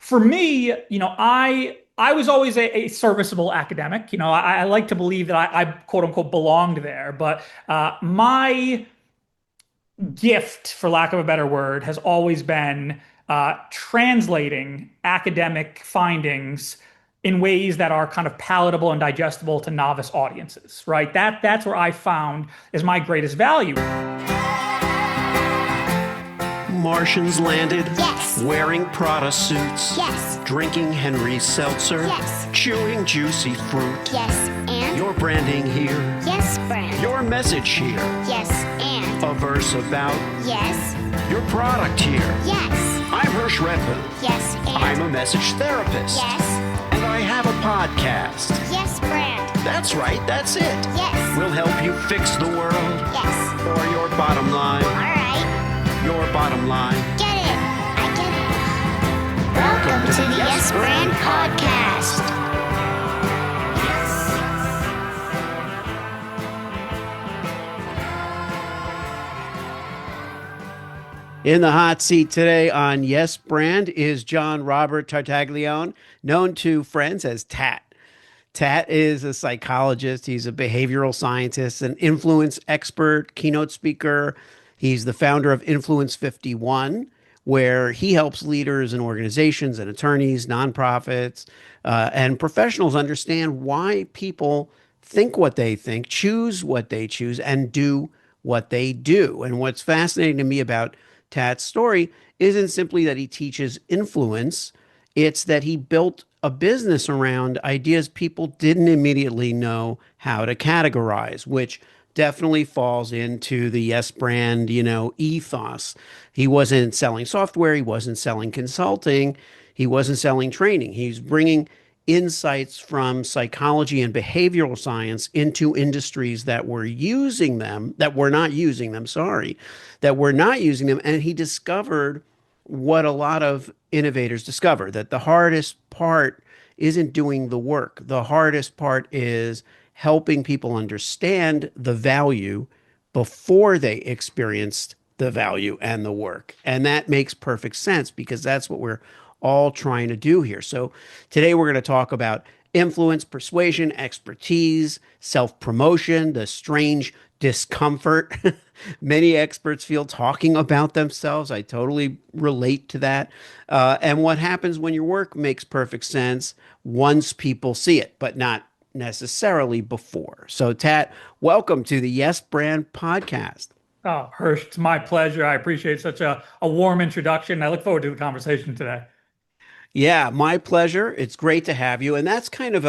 For me, I was always a serviceable academic. I like to believe that I quote unquote belonged there, but my gift, for lack of a better word, has always been translating academic findings in ways that are kind of palatable and digestible to novice audiences, right? That's where I found is my greatest value. Martians landed. Yes. Wearing Prada suits. Yes. Drinking Henry's seltzer. Yes. Chewing juicy fruit. Yes, and? Your branding here. Yes, brand. Your message here. Yes, and? A verse about Yes. your product here. Yes. I'm Hersh Rephun. Yes, and? I'm a message therapist. Yes. And I have a podcast. Yes, brand. That's right, that's it. Yes. We'll help you fix the world. Yes. Or your bottom line. All right. Your bottom line. Get it. I get it. Welcome to the Yes Brand Podcast. In the hot seat today on Yes Brand is JonRobert Tartaglione, known to friends as Tat. Tat is a psychologist. He's a behavioral scientist, an influence expert, keynote speaker. He's the founder of Influence 51, where he helps leaders and organizations and attorneys, nonprofits, and professionals understand why people think what they think, choose what they choose, and do what they do. And what's fascinating to me about Tat's story isn't simply that he teaches influence, it's that he built a business around ideas people didn't immediately know how to categorize, which definitely falls into the Yes Brand, ethos. He wasn't selling software, he wasn't selling consulting, he wasn't selling training. He's bringing insights from psychology and behavioral science into industries that were not using them. And he discovered what a lot of innovators discover, that the hardest part isn't doing the work. The hardest part is helping people understand the value before they experienced the value and the work. And that makes perfect sense because that's what we're all trying to do here. So today we're going to talk about influence, persuasion, expertise, self-promotion, the strange discomfort many experts feel talking about themselves. I totally relate to that. And what happens when your work makes perfect sense once people see it, but not necessarily before. So Tat, welcome to the Yes Brand Podcast. Oh, Hersh, it's my pleasure. I appreciate such a warm introduction. I look forward to the conversation today. Yeah, my pleasure. It's great to have you. And that's kind of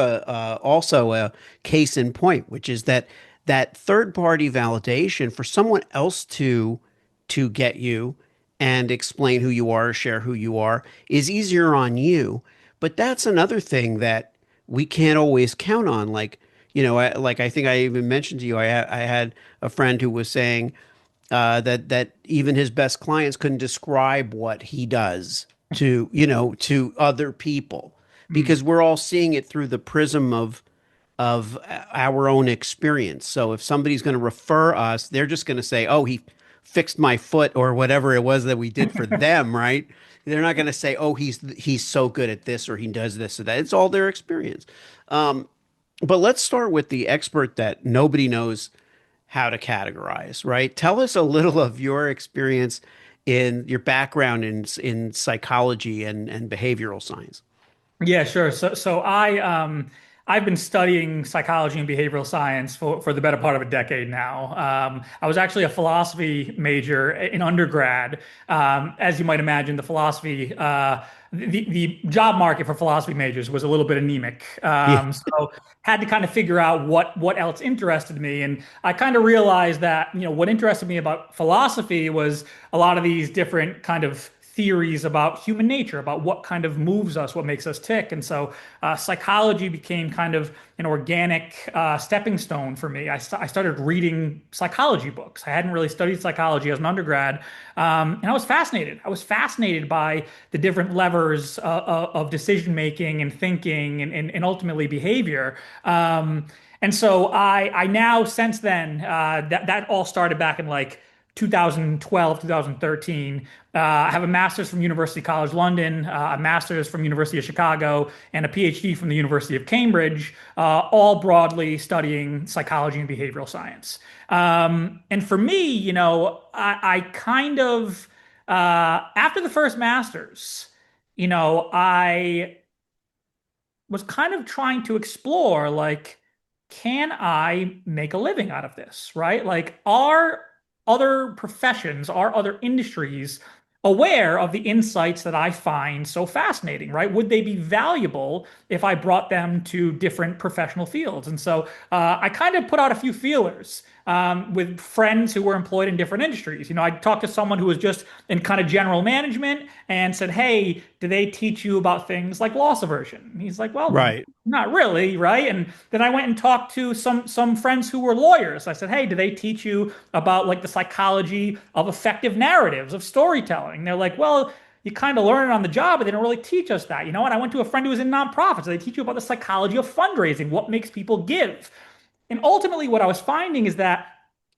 also a case in point, which is that third party validation for someone else to get you and explain who you are, share who you are, is easier on you. But that's another thing that we can't always count on. Like I think I even mentioned to you, I had a friend who was saying that even his best clients couldn't describe what he does to other people because we're all seeing it through the prism of our own experience. So if somebody's going to refer us, they're just going to say, "Oh, he fixed my foot," or whatever it was that we did for them, right? They're not going to say, "Oh, he's so good at this," or "He does this or that." It's all their experience. But let's start with the expert that nobody knows how to categorize, right? Tell us a little of your experience in your background in psychology and behavioral science. Yeah, sure. So I've been studying psychology and behavioral science for the better part of a decade now. I was actually a philosophy major in undergrad. As you might imagine, the job market for philosophy majors was a little bit anemic. Yeah. So had to kind of figure out what else interested me. And I kind of realized that, what interested me about philosophy was a lot of these different kind of theories about human nature, about what kind of moves us, what makes us tick. And so psychology became kind of an organic stepping stone for me. I started reading psychology books. I hadn't really studied psychology as an undergrad. And I was fascinated. I was fascinated by the different levers of decision making and thinking and ultimately behavior. And so I now, since then, that all started back in like 2012, 2013. I have a master's from University College London, a master's from University of Chicago, and a PhD from the University of Cambridge, all broadly studying psychology and behavioral science. And for me, I kind of, after the first master's, I was kind of trying to explore, like, can I make a living out of this, right? Like, are other professions, are other industries aware of the insights that I find so fascinating, right? Would they be valuable if I brought them to different professional fields? And so I kind of put out a few feelers with friends who were employed in different industries. I talked to someone who was just in kind of general management and said, "Hey, do they teach you about things like loss aversion?" And he's like, "Well, Right. not really, right?" And then I went and talked to some friends who were lawyers. I said, "Hey, do they teach you about like the psychology of effective narratives, of storytelling?" They're like, "Well, you kind of learn it on the job, but they don't really teach us that." And I went to a friend who was in nonprofits. They teach you about the psychology of fundraising, what makes people give. And ultimately, what I was finding is that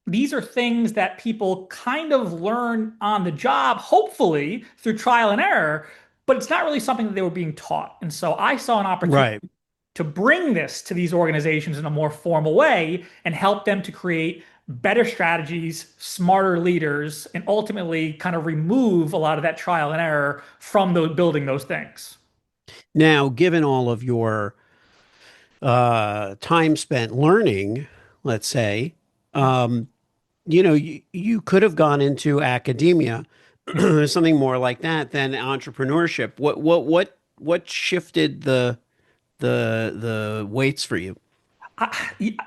these are things that people kind of learn on the job, hopefully through trial and error, but it's not really something that they were being taught. And so I saw an opportunity Right. to bring this to these organizations in a more formal way and help them to create better strategies, smarter leaders, and ultimately kind of remove a lot of that trial and error from building those things. Now, given all of your time spent learning, let's say, um, you could have gone into academia, something more like that than entrepreneurship. What shifted the weights for you?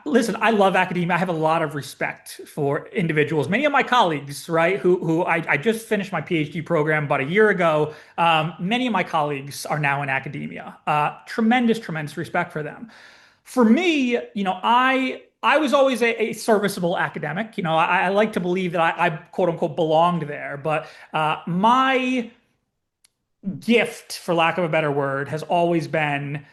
Listen, I love academia. I have a lot of respect for individuals. Many of my colleagues, right, who I just finished my PhD program about a year ago. Many of my colleagues are now in academia. Tremendous respect for them. For me, I was always a serviceable academic. I like to believe that I quote unquote belonged there, but my gift, for lack of a better word, has always been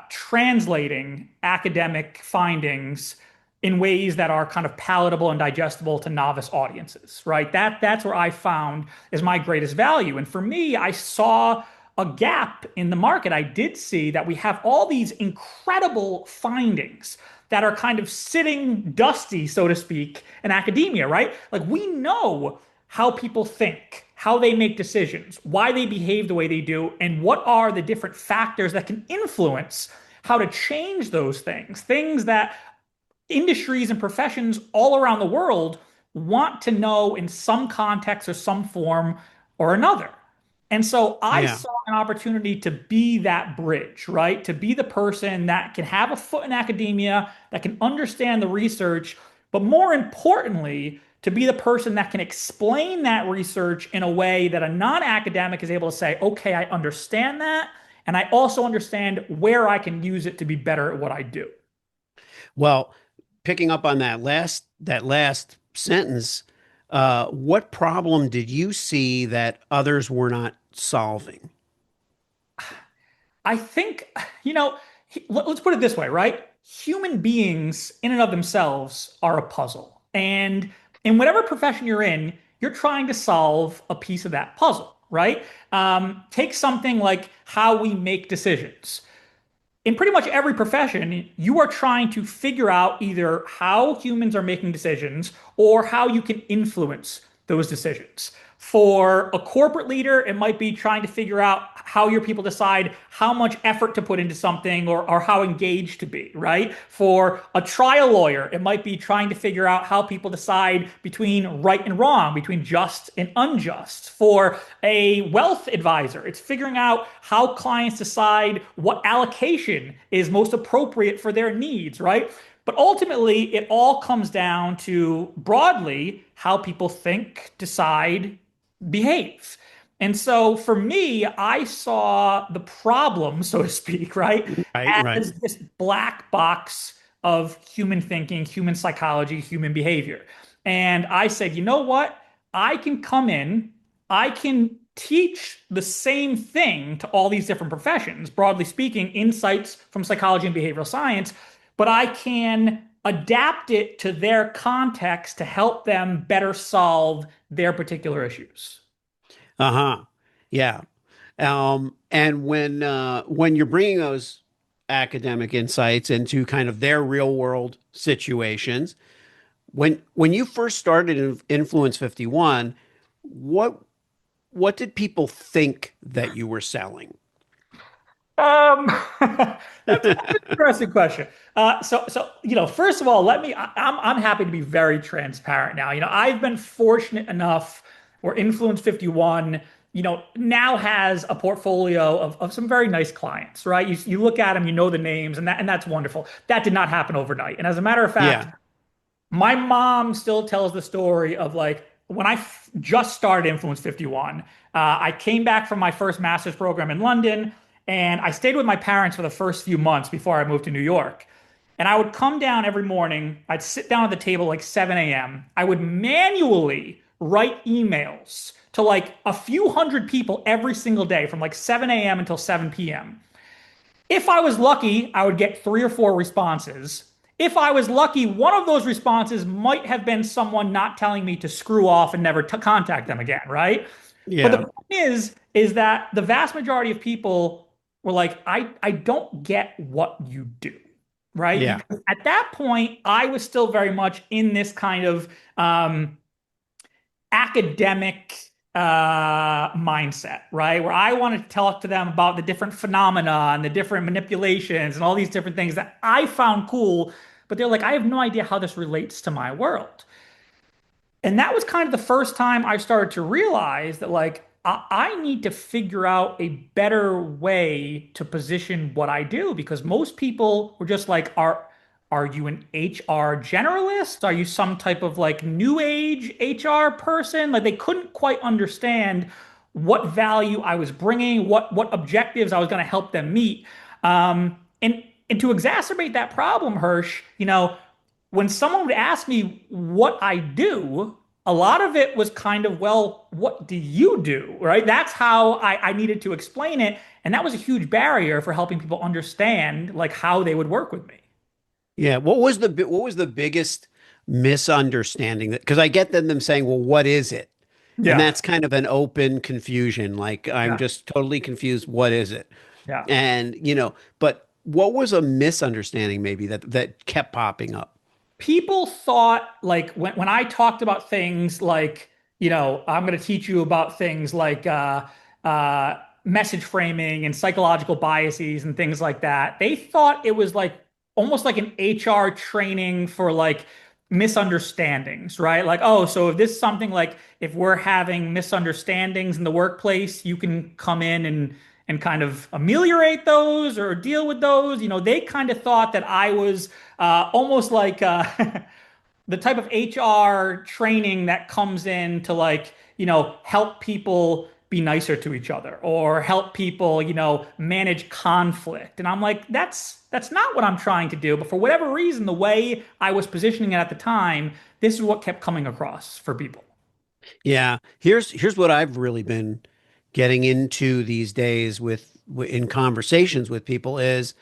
translating academic findings in ways that are kind of palatable and digestible to novice audiences, right? That's where I found is my greatest value. And for me, I saw a gap in the market. I did see that we have all these incredible findings that are kind of sitting dusty, so to speak, in academia, right? Like we know how people think, how they make decisions, why they behave the way they do, and what are the different factors that can influence how to change those things. Things that industries and professions all around the world want to know in some context or some form or another. And so I Yeah. saw an opportunity to be that bridge, right? To be the person that can have a foot in academia, that can understand the research, but more importantly, to be the person that can explain that research in a way that a non-academic is able to say, okay, I understand that. And I also understand where I can use it to be better at what I do. Well, picking up on that last sentence, what problem did you see that others were not solving? I think, you know, let's put it this way, right? Human beings, in and of themselves, are a puzzle. And in whatever profession you're in, you're trying to solve a piece of that puzzle, right? Take something like how we make decisions. In pretty much every profession, you are trying to figure out either how humans are making decisions or how you can influence those decisions. For a corporate leader, it might be trying to figure out how your people decide how much effort to put into something or how engaged to be, right? For a trial lawyer, it might be trying to figure out how people decide between right and wrong, between just and unjust. For a wealth advisor, it's figuring out how clients decide what allocation is most appropriate for their needs, right? But ultimately, it all comes down to broadly how people think, decide, behave. And so for me, I saw the problem, so to speak, right, Right, right. as this black box of human thinking, human psychology, human behavior. And I said, you know what? I can come in, I can teach the same thing to all these different professions, broadly speaking, insights from psychology and behavioral science, but I can adapt it to their context to help them better solve their particular issues. Uh-huh. Yeah. And when you're bringing those academic insights into kind of their real world situations, when you first started in Influence 51, what what did people think that you were selling? Um, that's an interesting question. First of all, I'm happy to be very transparent now. I've been fortunate enough where Influence 51, now has a portfolio of some very nice clients, right? You look at them, you know the names, and that's wonderful. That did not happen overnight. And as a matter of fact, Yeah. my mom still tells the story of like when I just started Influence 51. I came back from my first master's program in London, and I stayed with my parents for the first few months before I moved to New York. And I would come down every morning. I'd sit down at the table like 7 a.m. I would manually write emails to like a few hundred people every single day from like 7 a.m. until 7 p.m. If I was lucky, I would get three or four responses. If I was lucky, one of those responses might have been someone not telling me to screw off and never contact them again, right? But the Yeah. point is that the vast majority of people were like, I don't get what you do, right? Yeah. Because at that point, I was still very much in this kind of academic mindset, right? Where I wanted to talk to them about the different phenomena and the different manipulations and all these different things that I found cool, but they're like, I have no idea how this relates to my world. And that was kind of the first time I started to realize that, like, I need to figure out a better way to position what I do because most people were just like, are you an HR generalist? Are you some type of like new age HR person? Like they couldn't quite understand what value I was bringing, what objectives I was going to help them meet. And to exacerbate that problem, Hersh, when someone would ask me what I do, a lot of it was kind of, well, what do you do? Right? That's how I needed to explain it. And that was a huge barrier for helping people understand like how they would work with me. Yeah. What was the biggest misunderstanding that because I get them saying, well, what is it? And Yeah. that's kind of an open confusion. Like I'm Yeah. just totally confused. What is it? Yeah. And but what was a misunderstanding maybe that kept popping up? People thought like when I talked about things like, I'm going to teach you about things like message framing and psychological biases and things like that. They thought it was like almost like an HR training for like misunderstandings, right? Like, oh, so if this is something like if we're having misunderstandings in the workplace, you can come in and kind of ameliorate those or deal with those. They kind of thought that I was almost like the type of HR training that comes in to like, help people be nicer to each other or help people, manage conflict. And I'm like, that's not what I'm trying to do. But for whatever reason, the way I was positioning it at the time, this is what kept coming across for people. Yeah. Here's what I've really been getting into these days in conversations with people is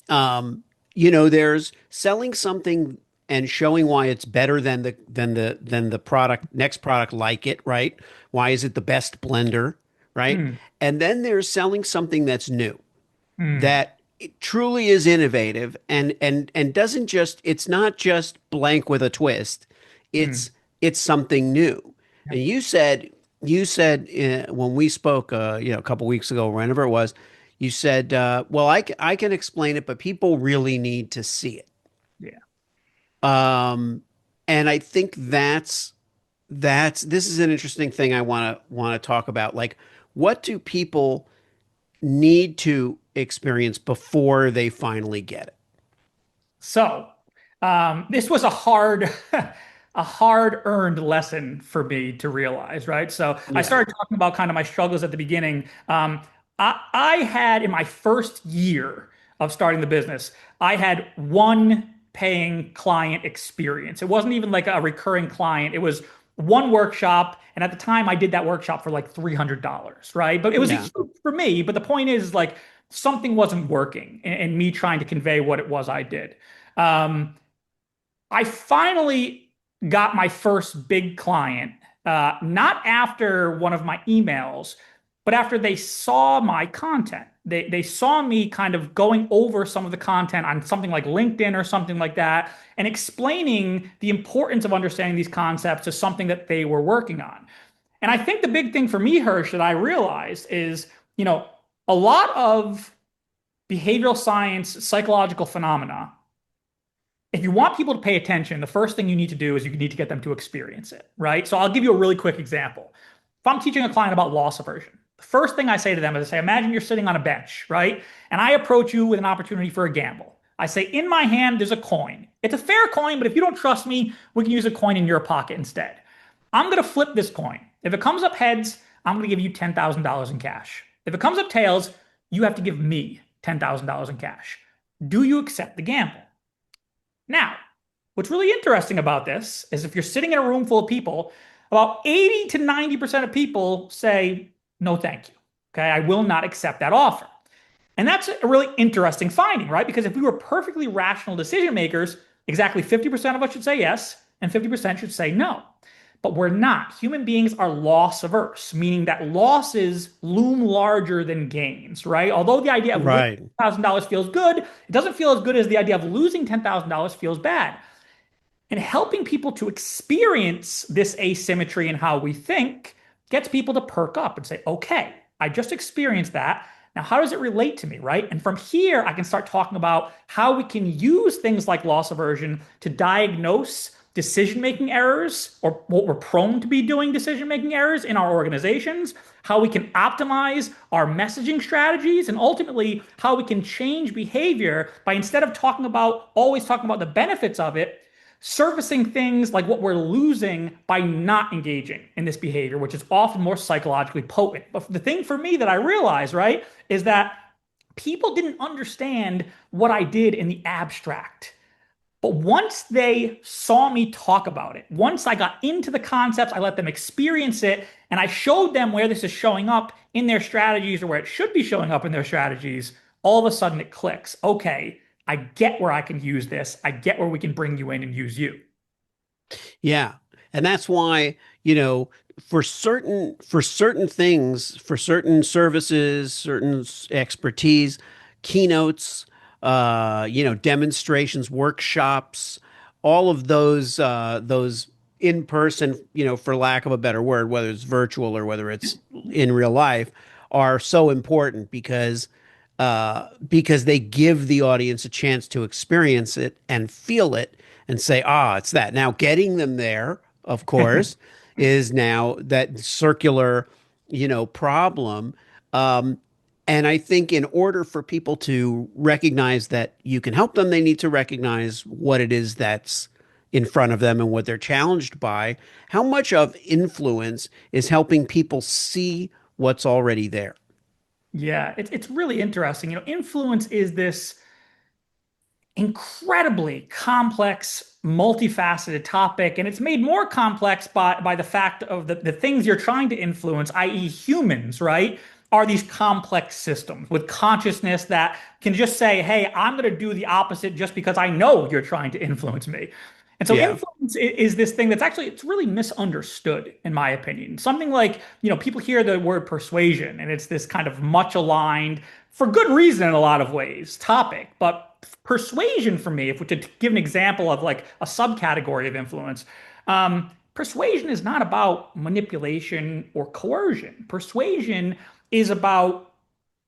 there's selling something and showing why it's better than the product next product like it, right? Why is it the best blender, right? Hmm. And then there's selling something that's new, Hmm. that it truly is innovative and doesn't just it's not just blank with a twist. Hmm. It's something new. Yeah. And you said when we spoke a couple weeks ago, whenever it was, you said, well, I can explain it, but people really need to see it. Yeah. Um, and I think that's this is an interesting thing I want to talk about. Like, what do people need to experience before they finally get it? So, this was a hard, a hard-earned lesson for me to realize, right? So, I Yeah. started talking about kind of my struggles at the beginning. I had in my first year of starting the business, I had one paying client experience. It wasn't even like a recurring client. It was one workshop, and at the time, I did that workshop for like $300, right? But it was a Yeah. huge for me. But the point is, like, something wasn't working, and me trying to convey what it was I did. Um, I finally got my first big client, not after one of my emails, but after they saw my content. They saw me kind of going over some of the content on something like LinkedIn or something like that and explaining the importance of understanding these concepts to something that they were working on. And I think the big thing for me, Hersh, that I realized is, you know, a lot of behavioral science, psychological phenomena, if you want people to pay attention, the first thing you need to do is you need to get them to experience it, right? So I'll give you a really quick example. If I'm teaching a client about loss aversion, the first thing I say to them is I say, imagine you're sitting on a bench, right? And I approach you with an opportunity for a gamble. I say, in my hand, there's a coin. It's a fair coin, but if you don't trust me, we can use a coin in your pocket instead. I'm going to flip this coin. If it comes up heads, I'm going to give you $10,000 in cash. If it comes up tails, you have to give me $10,000 in cash. Do you accept the gamble? Now, what's really interesting about this is if you're sitting in a room full of people, about 80 to 90% of people say, no, thank you. Okay, I will not accept that offer. And that's a really interesting finding, right? Because if we were perfectly rational decision makers, exactly 50% of us should say yes, and 50% should say no. But we're not. Human beings are loss averse, meaning that losses loom larger than gains, right? Although the idea of winning Right. $10,000 feels good, it doesn't feel as good as the idea of losing $10,000 feels bad. And helping people to experience this asymmetry in how we think gets people to perk up and say, okay, I just experienced that. Now, how does it relate to me, right? And from here, I can start talking about how we can use things like loss aversion to diagnose decision-making errors or what we're prone to be doing decision-making errors in our organizations, how we can optimize our messaging strategies, and ultimately how we can change behavior by instead of always talking about the benefits of it, surfacing things like what we're losing by not engaging in this behavior, which is often more psychologically potent. But the thing for me that I realized, right, is that people didn't understand what I did in the abstract. But once they saw me talk about it, once I got into the concepts, I let them experience it, and I showed them where this is showing up in their strategies or where it should be showing up in their strategies, all of a sudden it clicks. Okay, I get where I can use this. I get where we can bring you in and use you. Yeah. And that's why, for certain things, for certain services, certain expertise, keynotes, demonstrations, workshops, all of those in person, for lack of a better word, whether it's virtual or whether it's in real life, are so important because they give the audience a chance to experience it and feel it and say, it's that. Now, getting them there, of course, is now that circular, problem. Um, and I think in order for people to recognize that you can help them, they need to recognize what it is that's in front of them and what they're challenged by. How much of influence is helping people see what's already there? Yeah, it's really interesting. Influence is this incredibly complex, multifaceted topic, and it's made more complex by the fact of the things you're trying to influence, i.e., humans, right? Are these complex systems with consciousness that can just say, hey, I'm going to do the opposite just because I know you're trying to influence me. And so Yeah. influence is this thing that's actually it's really misunderstood in my opinion. Something like, people hear the word persuasion and it's this kind of much aligned for good reason in a lot of ways topic, but persuasion for me, if we to give an example of like a subcategory of influence, persuasion is not about manipulation or coercion. Persuasion is about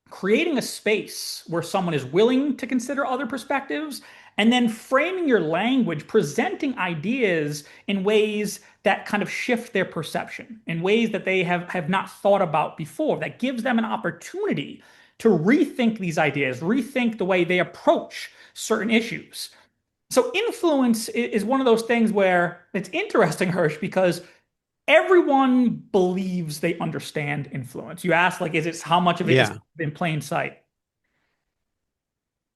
creating a space where someone is willing to consider other perspectives and then framing your language, presenting ideas in ways that kind of shift their perception, in ways that they have not thought about before, that gives them an opportunity to rethink these ideas, rethink the way they approach certain issues. So influence is one of those things where it's interesting, Hersh, because everyone believes they understand influence. You ask, like, is it how much of it is Yeah. in plain sight?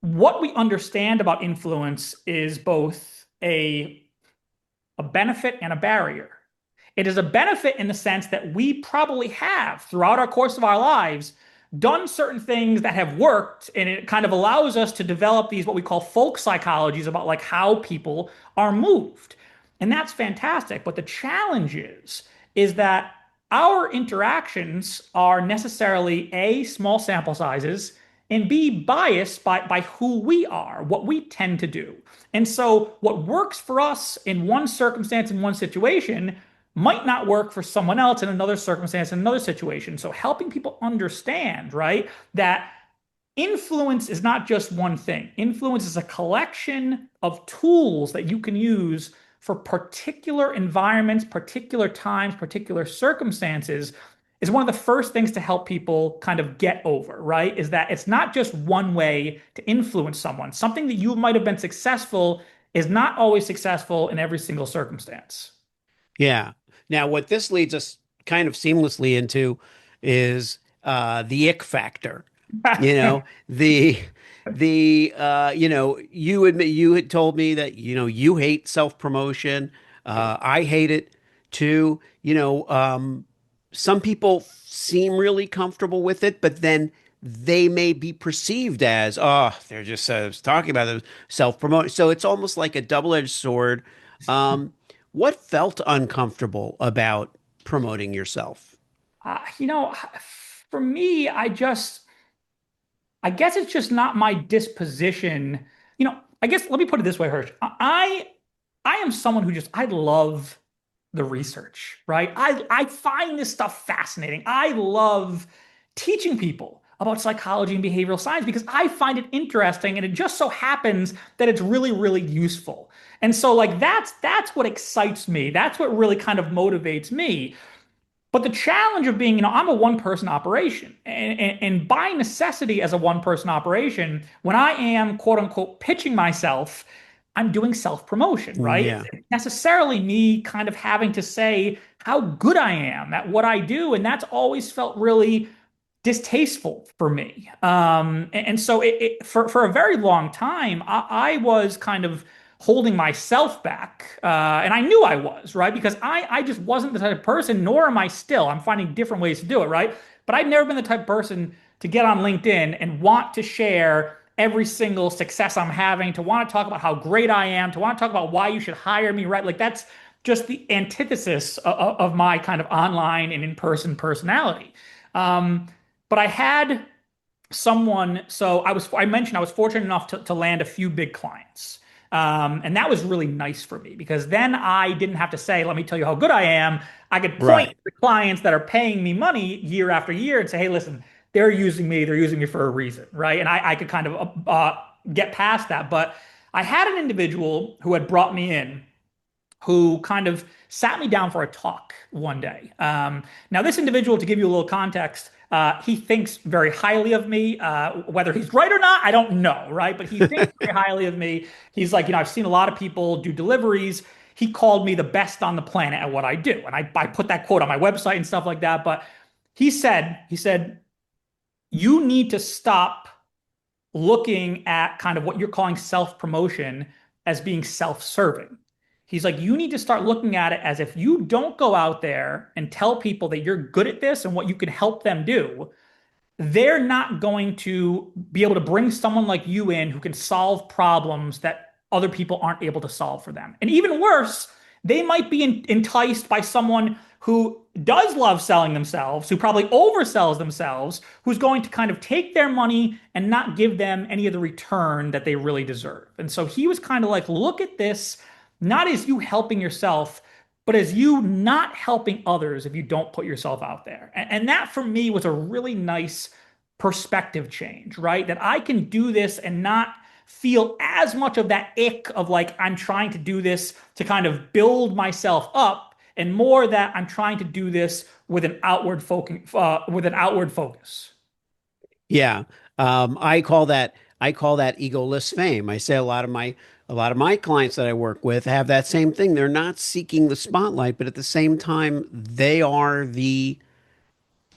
What we understand about influence is both a benefit and a barrier. It is a benefit in the sense that we probably have throughout our course of our lives done certain things that have worked, and it kind of allows us to develop these what we call folk psychologies about like how people are moved. And that's fantastic. But the challenge is that our interactions are necessarily A, small sample sizes, and B, biased by who we are, what we tend to do. And so what works for us in one circumstance, in one situation, might not work for someone else in another circumstance, in another situation. So helping people understand, right, that influence is not just one thing. Influence is a collection of tools that you can use for particular environments, particular times, particular circumstances is one of the first things to help people kind of get over, right? Is that it's not just one way to influence someone. Something that you might have been successful is not always successful in every single circumstance. Yeah. Now, what this leads us kind of seamlessly into is the ick factor. You know, you admit you had told me that, you hate self-promotion. I hate it too. Some people seem really comfortable with it, but then they may be perceived as, oh, they're just talking about them self-promotion. So it's almost like a double-edged sword. What felt uncomfortable about promoting yourself? You know, for me, I guess it's just not my disposition. I guess let me put it this way, Hirsch. I am someone who I love the research, right? I find this stuff fascinating. I love teaching people about psychology and behavioral science because I find it interesting and it just so happens that it's really, really useful. And so like that's what excites me. That's what really kind of motivates me. But the challenge of being, I'm a one person operation. And by necessity, as a one person operation, when I am quote unquote pitching myself, I'm doing self promotion, right? Yeah. It's necessarily me kind of having to say how good I am at what I do. And that's always felt really distasteful for me. And so for a very long time, I was kind of holding myself back. And I knew I was, right? Because I just wasn't the type of person, nor am I still. I'm finding different ways to do it, right? But I've never been the type of person to get on LinkedIn and want to share every single success I'm having, to want to talk about how great I am, to want to talk about why you should hire me, right? Like that's just the antithesis of my kind of online and in-person personality. But I had someone, so I mentioned I was fortunate enough to land a few big clients. And that was really nice for me because then I didn't have to say, let me tell you how good I am. I could point Right. to the clients that are paying me money year after year and say, hey, listen, they're using me for a reason, right? And I could kind of get past that. But I had an individual who had brought me in who kind of sat me down for a talk one day. Now, this individual, to give you a little context, he thinks very highly of me. Whether he's right or not, I don't know, right? But he thinks very highly of me. He's like, I've seen a lot of people do deliveries. He called me the best on the planet at what I do. And I put that quote on my website and stuff like that. But he said, you need to stop looking at kind of what you're calling self-promotion as being self-serving. He's like, you need to start looking at it as if you don't go out there and tell people that you're good at this and what you can help them do, they're not going to be able to bring someone like you in who can solve problems that other people aren't able to solve for them. And even worse, they might be enticed by someone who does love selling themselves, who probably oversells themselves, who's going to kind of take their money and not give them any of the return that they really deserve. And so he was kind of like, look at this not as you helping yourself, but as you not helping others if you don't put yourself out there. And that for me was a really nice perspective change, right? That I can do this and not feel as much of that ick of like, I'm trying to do this to kind of build myself up, and more that I'm trying to do this with an outward focus. Yeah. I call that egoless fame. I say a lot of my clients that I work with have that same thing. They're not seeking the spotlight, but at the same time, they are the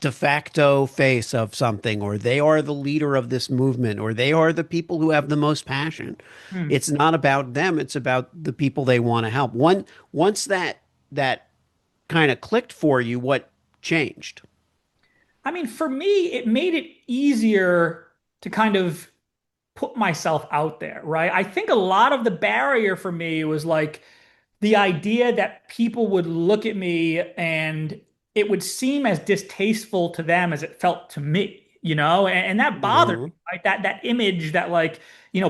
de facto face of something, or they are the leader of this movement, or they are the people who have the most passion. Hmm. It's not about them, it's about the people they want to help. Once that kind of clicked for you, what changed? I mean, for me, it made it easier to kind of put myself out there, right? I think a lot of the barrier for me was like the idea that people would look at me and it would seem as distasteful to them as it felt to me, and that bothered me, Mhm. right? That image that like,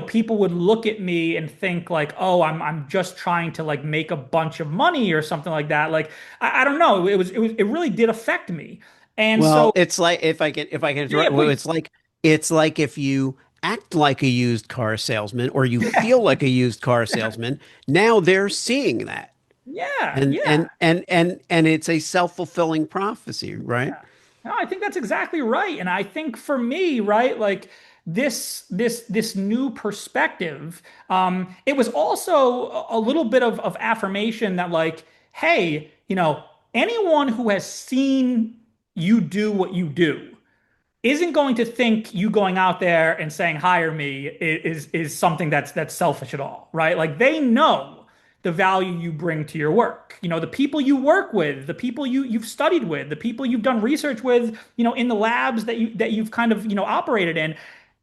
people would look at me and think like, oh, I'm just trying to like make a bunch of money or something like that. Like, I don't know. It really did affect me. And Well, so, it's like if I can yeah, interrupt, well, please. it's like if you act like a used car salesman or you feel like a used car salesman, now they're seeing that. Yeah, And yeah. and and and and it's a self-fulfilling prophecy, right? No, I think that's exactly right. And I think for me, right, like this new perspective, it was also a little bit of affirmation that like, hey, anyone who has seen you do what you do isn't going to think you going out there and saying hire me is something that's selfish at all, right? Like they know the value you bring to your work. The people you work with, the people you've studied with, the people you've done research with, in the labs that you've kind of, operated in,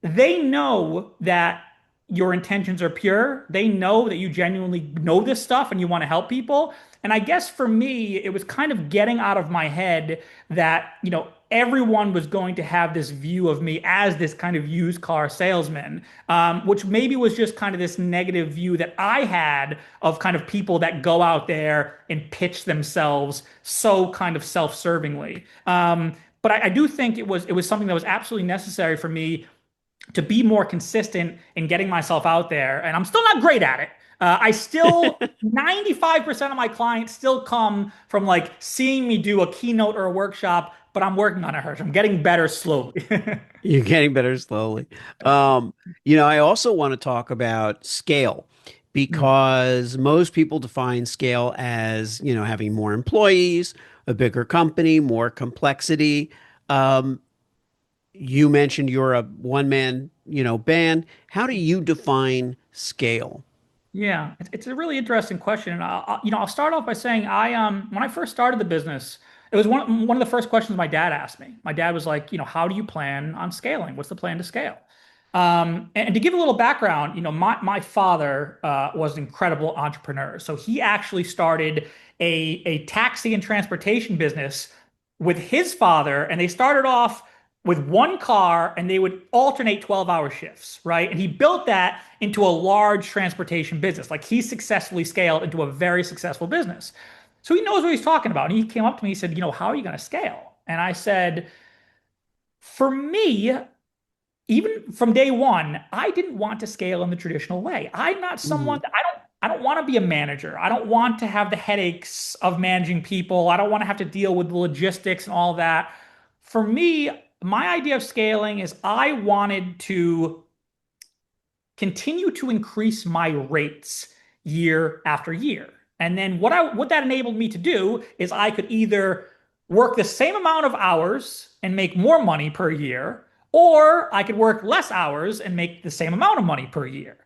they know that your intentions are pure. They know that you genuinely know this stuff and you want to help people. And I guess for me, it was kind of getting out of my head that, everyone was going to have this view of me as this kind of used car salesman, which maybe was just kind of this negative view that I had of kind of people that go out there and pitch themselves so kind of self-servingly. But I do think it was something that was absolutely necessary for me to be more consistent in getting myself out there. And I'm still not great at it. I still, 95% of my clients still come from like seeing me do a keynote or a workshop, but I'm working on it, Hersh. I'm getting better slowly. You're getting better slowly. I also want to talk about scale because most people define scale as, having more employees, a bigger company, more complexity. Um, you mentioned you're a one man, band. How do you define scale? Yeah, it's a really interesting question, and I'll start off by saying when I first started the business, it was one of the first questions my dad asked me. My dad was like, how do you plan on scaling? What's the plan to scale? And to give a little background, my father was an incredible entrepreneur, so he actually started a taxi and transportation business with his father, and they started off with one car and they would alternate 12-hour shifts, right? And he built that into a large transportation business. Like he successfully scaled into a very successful business. So he knows what he's talking about. And he came up to me, he said, how are you going to scale? And I said, for me, even from day one, I didn't want to scale in the traditional way. I'm not someone Mhm. that I don't want to be a manager. I don't want to have the headaches of managing people. I don't want to have to deal with the logistics and all that. For me, my idea of scaling is I wanted to continue to increase my rates year after year. And then what that enabled me to do is I could either work the same amount of hours and make more money per year, or I could work less hours and make the same amount of money per year.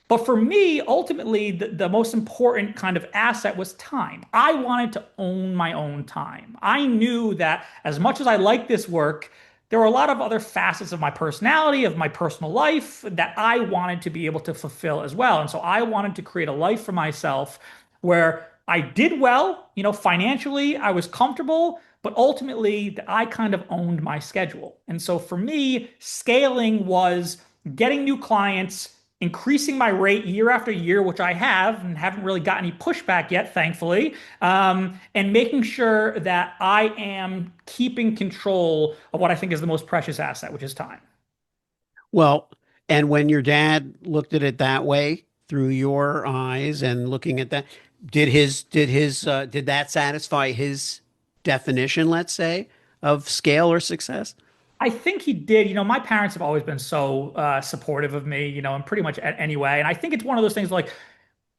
But for me, ultimately, the most important kind of asset was time. I wanted to own my own time. I knew that as much as I liked this work, there were a lot of other facets of my personality, of my personal life that I wanted to be able to fulfill as well. And so I wanted to create a life for myself where I did well, financially, I was comfortable, but ultimately I kind of owned my schedule. And so for me, scaling was getting new clients, increasing my rate year after year, which I have and haven't really got any pushback yet, thankfully, and making sure that I am keeping control of what I think is the most precious asset, which is time. Well, and when your dad looked at it that way through your eyes and looking at that, did that satisfy his definition, let's say, of scale or success? I think he did. My parents have always been so supportive of me, in pretty much any way. And I think it's one of those things like,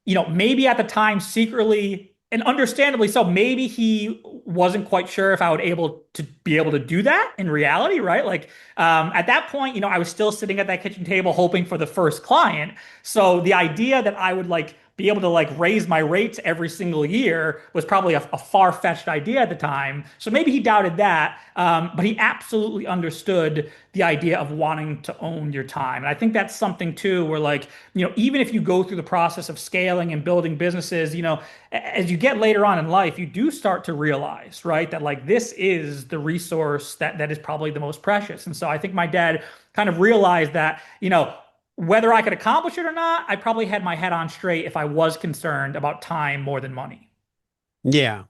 maybe at the time secretly and understandably so, maybe he wasn't quite sure if I would be able to do that in reality, right? Like at that point, I was still sitting at that kitchen table hoping for the first client. So the idea that I would like be able to like raise my rates every single year was probably a far-fetched idea at the time. So maybe he doubted that, but he absolutely understood the idea of wanting to own your time. And I think that's something too, where like, even if you go through the process of scaling and building businesses, as you get later on in life, you do start to realize, right, that like this is the resource that is probably the most precious. And so I think my dad kind of realized that, whether I could accomplish it or not, I probably had my head on straight if I was concerned about time more than money. Yeah.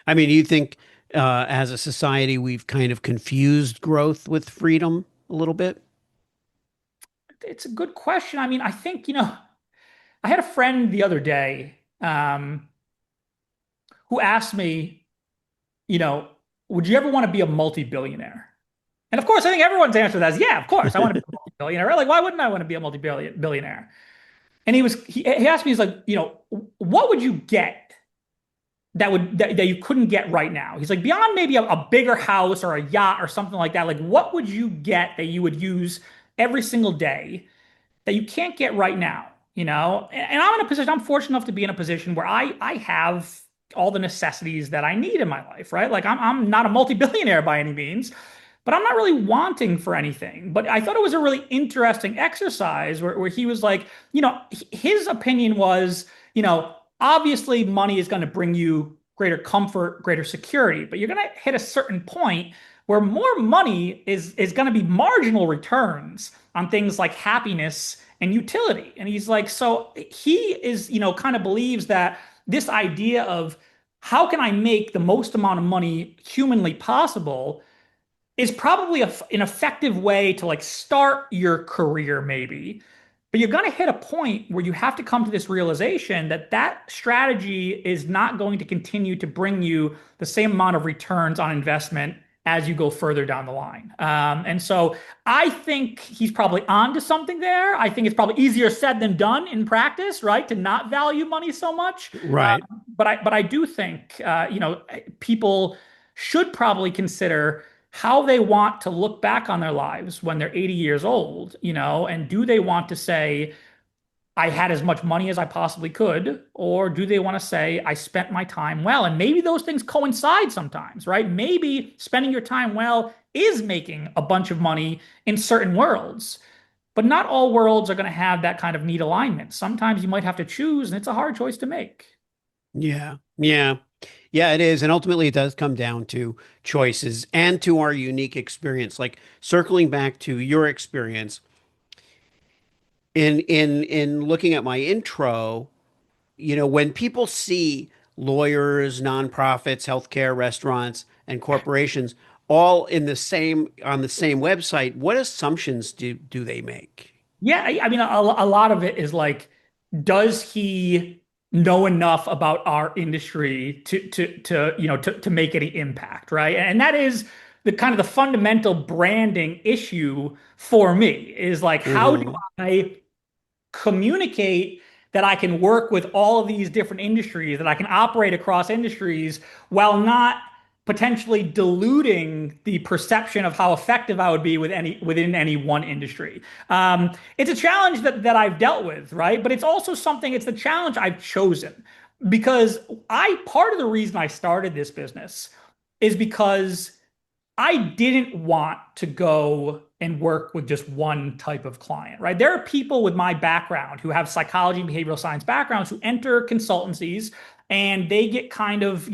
I mean, do you think as a society we've kind of confused growth with freedom a little bit? It's a good question. I mean, I think, I had a friend the other day who asked me, you know, would you ever want to be a multi-billionaire? And of course, I think everyone's answer to that is, yeah, of course, I want to be a multi-billionaire. Right? Like, why wouldn't I want to be a multi-billionaire? And he asked me, he's like, what would you get that you couldn't get right now? He's like, beyond maybe a bigger house or a yacht or something like that, like what would you get that you would use every single day that you can't get right now, And I'm in a position, I'm fortunate enough to be in a position where I have all the necessities that I need in my life, right? Like I'm not a multi-billionaire by any means, but I'm not really wanting for anything. But I thought it was a really interesting exercise where he was like, his opinion was, obviously money is going to bring you greater comfort, greater security, but you're going to hit a certain point where more money is going to be marginal returns on things like happiness and utility. And he's like, so he is, kind of believes that this idea of how can I make the most amount of money humanly possible is probably an effective way to like start your career maybe. But you're going to hit a point where you have to come to this realization that that strategy is not going to continue to bring you the same amount of returns on investment as you go further down the line. And so I think he's probably onto something there. I think it's probably easier said than done in practice, right? To not value money so much. Right. But I do think, people should probably consider how they want to look back on their lives when they're 80 years old, and do they want to say, I had as much money as I possibly could, or do they want to say, I spent my time well? And maybe those things coincide sometimes, right? Maybe spending your time well is making a bunch of money in certain worlds, but not all worlds are going to have that kind of neat alignment. Sometimes you might have to choose, and it's a hard choice to make. Yeah. Yeah. Yeah, it is. And ultimately, it does come down to choices and to our unique experience. Like circling back to your experience in looking at my intro, when people see lawyers, nonprofits, healthcare, restaurants, and corporations all in the same on the same website, what assumptions do they make? Yeah, I mean, a lot of it is like, does he know enough about our industry to make any impact, right? And that is the kind of the fundamental branding issue for me is like, how do Hmm. I communicate that I can work with all of these different industries, that I can operate across industries while not potentially diluting the perception of how effective I would be within any one industry. It's a challenge that I've dealt with, right? But it's also something, it's the challenge I've chosen because part of the reason I started this business is because I didn't want to go and work with just one type of client, right? There are people with my background who have psychology and behavioral science backgrounds who enter consultancies and they get kind of,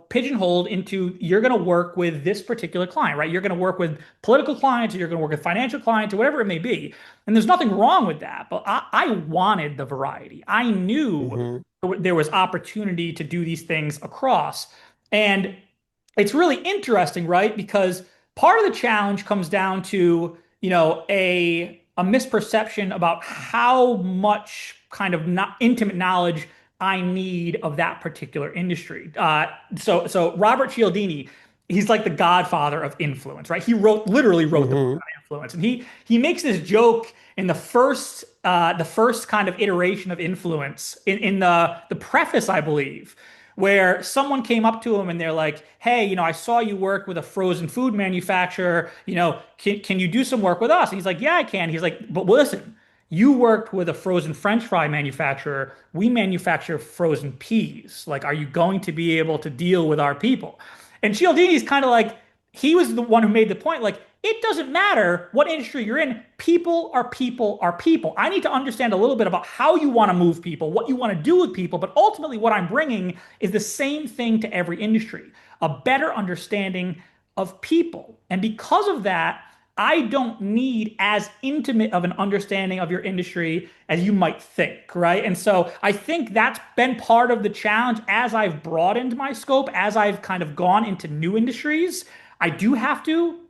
pigeonholed into you're going to work with this particular client, right? You're going to work with political clients, or you're going to work with financial clients, or whatever it may be. And there's nothing wrong with that, but I wanted the variety. I knew Hmm. there was opportunity to do these things across. And it's really interesting, right? Because part of the challenge comes down to, a misperception about how much kind of not intimate knowledge I need of that particular industry. So Robert Cialdini, he's like the godfather of influence, right? He literally wrote the book Hmm. on influence, and he makes this joke in the first kind of iteration of influence in the preface, I believe, where someone came up to him and they're like, "Hey, I saw you work with a frozen food manufacturer. Can you do some work with us?" And he's like, "Yeah, I can." He's like, "But listen, you worked with a frozen French fry manufacturer. We manufacture frozen peas. Like, are you going to be able to deal with our people? And Cialdini's kind of like, he was the one who made the point, like, it doesn't matter what industry you're in. People are people are people. I need to understand a little bit about how you want to move people, what you want to do with people. But ultimately, what I'm bringing is the same thing to every industry, a better understanding of people. And because of that, I don't need as intimate of an understanding of your industry as you might think, right? And so I think that's been part of the challenge as I've broadened my scope, as I've kind of gone into new industries. I do have to,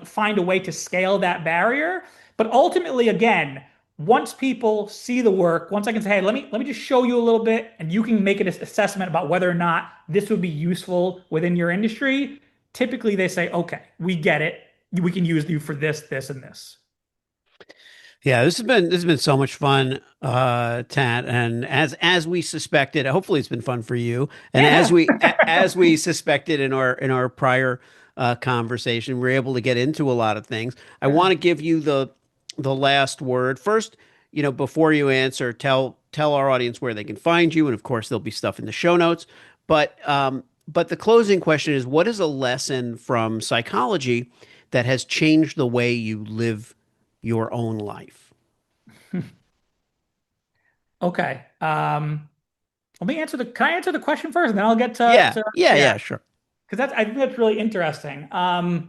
find a way to scale that barrier. But ultimately, again, once people see the work, once I can say, hey, let me just show you a little bit, and you can make an assessment about whether or not this would be useful within your industry. Typically, they say, okay, we get it. We can use you for this, this, and this. Yeah, this has been so much fun, Tat, and as we suspected, hopefully it's been fun for you. And as we suspected in our prior conversation, we're able to get into a lot of things. I want to give you the last word first. Before you answer, tell our audience where they can find you, and of course there'll be stuff in the show notes. But the closing question is: what is a lesson from psychology that has changed the way you live your own life? Okay. Let me answer can I answer the question first, and then I'll get to, Yeah, sure. Because I think that's really interesting. I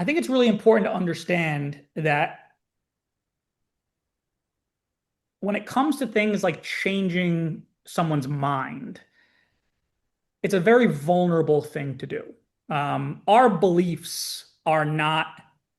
think it's really important to understand that when it comes to things like changing someone's mind, it's a very vulnerable thing to do. Our beliefs are not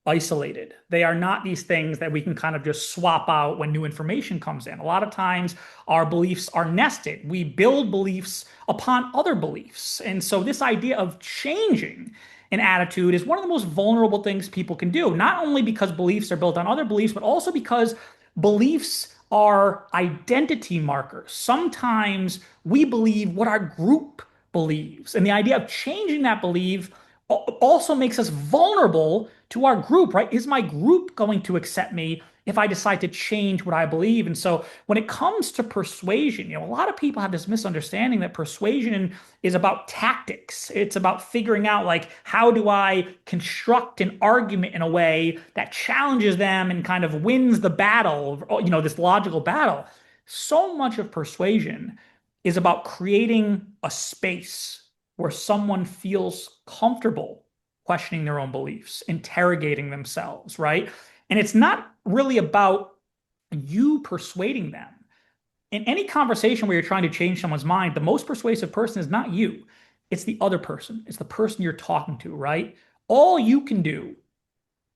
isolated. They are not these things that we can kind of just swap out when new information comes in. A lot of times our beliefs are nested. We build beliefs upon other beliefs. And so this idea of changing an attitude is one of the most vulnerable things people can do, not only because beliefs are built on other beliefs, but also because beliefs are identity markers. Sometimes we believe what our group believes. And the idea of changing that belief also makes us vulnerable to our group, right? Is my group going to accept me if I decide to change what I believe? And so when it comes to persuasion, a lot of people have this misunderstanding that persuasion is about tactics. It's about figuring out, like, how do I construct an argument in a way that challenges them and kind of wins the battle, this logical battle. So much of persuasion is about creating a space where someone feels comfortable questioning their own beliefs, interrogating themselves, right? And it's not really about you persuading them. In any conversation where you're trying to change someone's mind, the most persuasive person is not you. It's the other person. It's the person you're talking to, right? All you can do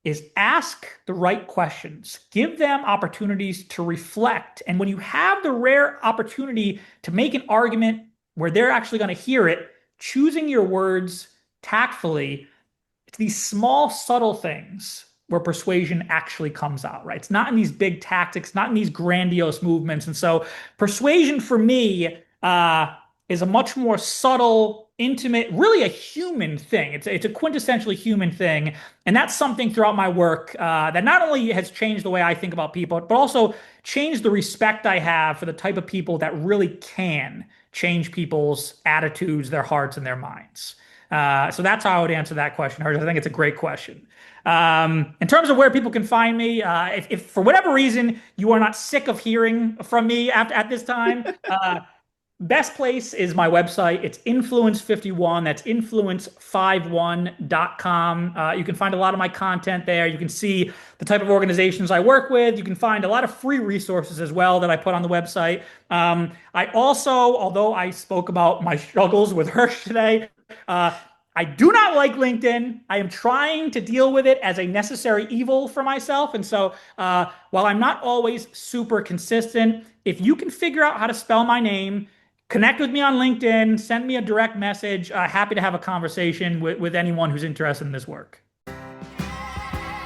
is ask the right questions, give them opportunities to reflect. And when you have the rare opportunity to make an argument where they're actually going to hear it, choosing your words tactfully, it's these small, subtle things where persuasion actually comes out, right? It's not in these big tactics, not in these grandiose movements. And so persuasion for me is a much more subtle, intimate, really a human thing. It's a quintessentially human thing. And that's something throughout my work that not only has changed the way I think about people, but also changed the respect I have for the type of people that really can change people's attitudes, their hearts, and their minds. So that's how I would answer that question, Hersh. I think it's a great question. In terms of where people can find me, if for whatever reason you are not sick of hearing from me at this time, best place is my website. It's Influence51. That's influence51.com. You can find a lot of my content there. You can see the type of organizations I work with. You can find a lot of free resources as well that I put on the website. I also, although I spoke about my struggles with Hersh today, I do not like LinkedIn. I am trying to deal with it as a necessary evil for myself. And so while I'm not always super consistent, if you can figure out how to spell my name, connect with me on LinkedIn, send me a direct message. Happy to have a conversation with anyone who's interested in this work. All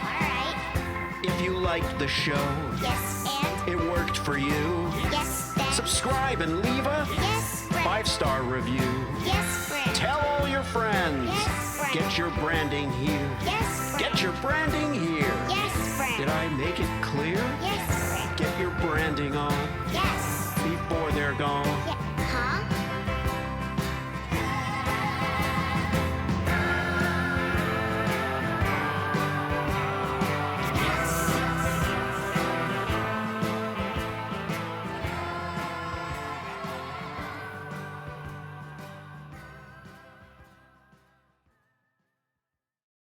right. If you liked the show, Yes, and it worked for you, yes, then subscribe and leave a yes, friend. 5-star review. Yes, friend. Tell all your friends. Yes, friend. Get your branding here. Yes, friend. Get your branding here. Yes, friend. Did I make it clear?